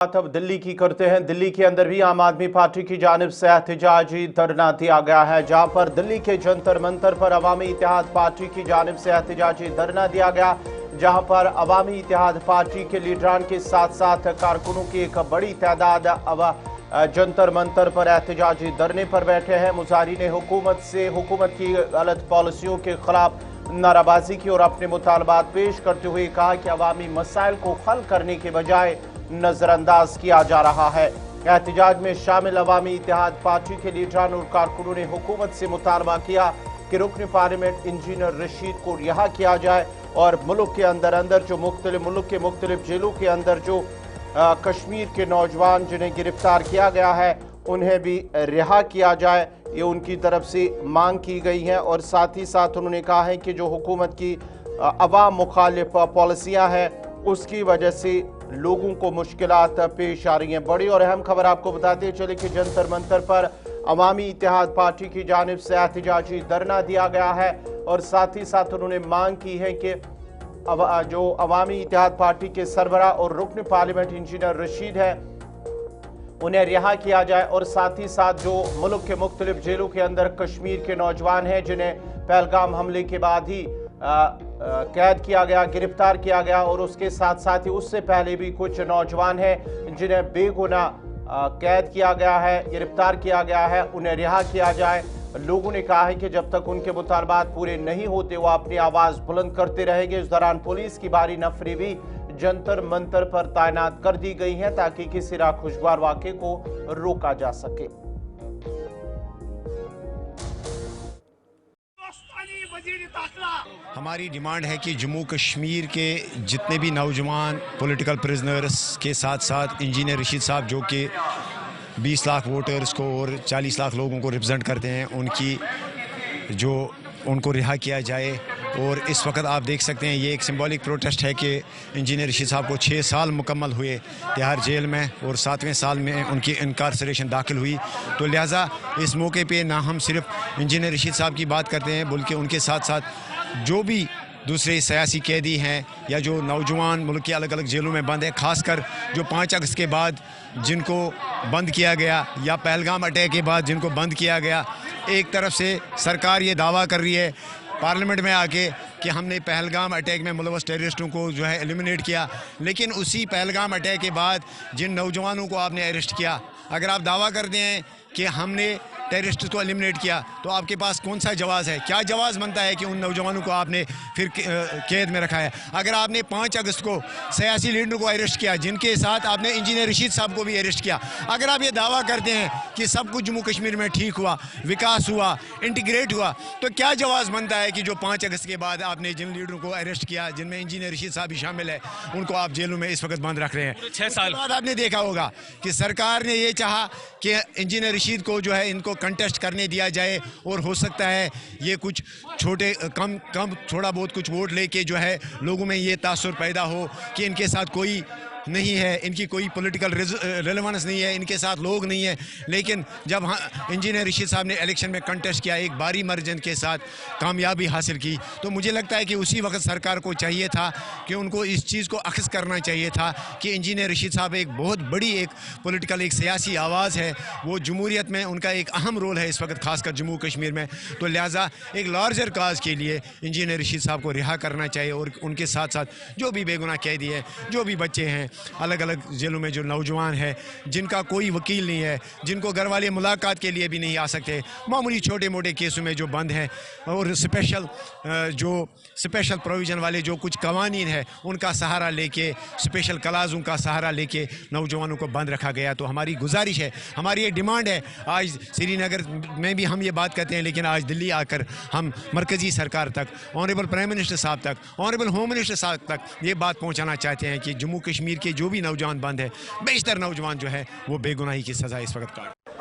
बात अब दिल्ली की करते हैं। दिल्ली के अंदर भी आम आदमी पार्टी की जानिब से एहतजाजी धरना दिया गया है, जहां पर दिल्ली के जंतर मंतर पर अवामी इत्तेहाद पार्टी की जानिब से एहतजाजी धरना दिया गया, जहां पर अवामी इत्तेहाद पार्टी के लीडरान के साथ साथ कारकुनों की एक बड़ी तादाद जंतर मंतर पर एहतजाजी धरने पर बैठे हैं। मुजाहिरीन हुकूमत की गलत पॉलिसियों के खिलाफ नाराबाजी की और अपने मुतालबात पेश करते हुए कहा कि अवामी मसाइल को हल करने के बजाय नजरअंदाज किया जा रहा है। एहतजाज में शामिल अवामी इत्तेहाद पार्टी के लीडरान और कारकुनों ने हुकूमत से मुतालबा किया कि रुकन पार्लियामेंट इंजीनियर रशीद को रिहा किया जाए और मुल्क के अंदर जो मुल्क के मुख्तलिफ जेलों के अंदर जो कश्मीर के नौजवान जिन्हें गिरफ्तार किया गया है उन्हें भी रिहा किया जाए, ये उनकी तरफ से मांग की गई है। और साथ ही साथ उन्होंने कहा है कि जो हुकूमत की अवाम मुखालिफ पॉलिसियाँ हैं उसकी वजह से लोगों को मुश्किलात पेश आ रही हैं। बड़ी और अहम खबर आपको बताते चले कि जंतर मंतर पर अवामी इत्तेहाद पार्टी की जानिब से एहतजाजी धरना दिया गया है और साथ ही साथ उन्होंने मांग की है कि जो अवामी इत्तेहाद पार्टी के सरबराह और रुकन पार्लियामेंट इंजीनियर रशीद है उन्हें रिहा किया जाए और साथ ही साथ जो मुल्क के मुख्तलिफ जेलों के अंदर कश्मीर के नौजवान हैं जिन्हें पहलगाम हमले के बाद ही कैद किया गया, गिरफ्तार किया गया और उसके साथ साथ ही उससे पहले भी कुछ नौजवान हैं जिन्हें बेगुनाह कैद किया गया है, गिरफ्तार किया गया है, उन्हें रिहा किया जाए। लोगों ने कहा है कि जब तक उनके मुतालबात पूरे नहीं होते वो अपनी आवाज़ बुलंद करते रहेंगे। इस दौरान पुलिस की भारी नफरी भी जंतर मंतर पर तैनात कर दी गई है ताकि किसी नाखुशगवार वाक़े को रोका जा सके। हमारी डिमांड है कि जम्मू कश्मीर के जितने भी नौजवान पॉलिटिकल प्रिजनर्स के साथ साथ इंजीनियर रशीद साहब जो कि 20 लाख वोटर्स को और 40 लाख लोगों को रिप्रेजेंट करते हैं उनको रिहा किया जाए। और इस वक्त आप देख सकते हैं ये एक सिंबॉलिक प्रोटेस्ट है कि इंजीनियर रशीद साहब को 6 साल मुकम्मल हुए तिहाड़ जेल में और 7वें साल में उनकी इनकारसरेशन दाखिल हुई। तो लिहाजा इस मौके पे ना हम सिर्फ इंजीनियर रशीद साहब की बात करते हैं बल्कि उनके साथ साथ जो भी दूसरे सियासी कैदी हैं या जो नौजवान मुल्क के अलग अलग जेलों में बंद है, ख़ासकर जो 5 अगस्त के बाद जिनको बंद किया गया या पहलगाम अटैक के बाद जिनको बंद किया गया। एक तरफ से सरकार ये दावा कर रही है पार्लियामेंट में आके कि हमने पहलगाम अटैक में मुलव्वस टेररिस्टों को जो है एलिमिनेट किया, लेकिन उसी पहलगाम अटैक के बाद जिन नौजवानों को आपने अरेस्ट किया, अगर आप दावा करते हैं कि हमने टेररिस्ट को एलिमिनेट किया तो आपके पास कौन सा जवाब है? क्या जवाब बनता है कि उन नौजवानों को आपने फिर कैद में रखा है? अगर आपने 5 अगस्त को सियासी लीडरों को अरेस्ट किया जिनके साथ आपने इंजीनियर रशीद साहब को भी अरेस्ट किया, अगर आप ये दावा करते हैं कि सब कुछ जम्मू कश्मीर में ठीक हुआ, विकास हुआ, इंटीग्रेट हुआ, तो क्या जवाब बनता है कि जो 5 अगस्त के बाद आपने जिन लीडरों को अरेस्ट किया जिनमें इंजीनियर रशीद साहब भी शामिल है उनको आप जेलों में इस वक्त बंद रख रहे हैं? 6 साल बाद आपने देखा होगा कि सरकार ने ये चाहा कि इंजीनियर रशीद को जो है इनको कंटेस्ट करने दिया जाए और हो सकता है ये कुछ कम थोड़ा बहुत कुछ वोट लेके जो है लोगों में ये तासुर पैदा हो कि इनके साथ कोई नहीं है, इनकी कोई पॉलिटिकल रेलेवेंस नहीं है, इनके साथ लोग नहीं है। लेकिन जब इंजीनियर रशीद साहब ने इलेक्शन में कंटेस्ट किया, एक भारी मार्जिन के साथ कामयाबी हासिल की, तो मुझे लगता है कि उसी वक्त सरकार को चाहिए था कि उनको इस चीज़ को अख्ज़ करना चाहिए था कि इंजीनियर रशीद साहब एक बहुत बड़ी एक पॉलिटिकल एक सियासी आवाज़ है, वो जमहूरियत में उनका एक अहम रोल है इस वक्त ख़ासकर जम्मू कश्मीर में। तो लिहाजा एक लार्जर काज के लिए इंजीनियर रशीद साहब को रिहा करना चाहिए और उनके साथ साथ जो भी बेगुनाह कैदी है, जो भी बच्चे हैं अलग अलग जेलों में, जो नौजवान है जिनका कोई वकील नहीं है, जिनको घर वाले मुलाकात के लिए भी नहीं आ सकते, मामूली छोटे मोटे केसों में जो बंद हैं और स्पेशल प्रोविज़न वाले जो कुछ कवानीन है उनका सहारा लेके, स्पेशल क्लाज़ों का सहारा लेके नौजवानों को बंद रखा गया। तो हमारी गुजारिश है, हमारी ये डिमांड है, आज श्रीनगर में भी हम ये बात करते हैं लेकिन आज दिल्ली आकर हम मरकज़ी सरकार तक, ऑनरेबल प्राइम मिनिस्टर साहब तक, ऑनरेबल होम मिनिस्टर साहब तक ये बात पहुँचाना चाहते हैं कि जम्मू कश्मीर के जो भी नौजवान बंद है, बेशतर नौजवान जो है वो बेगुनाही की सज़ा इस वक्त काट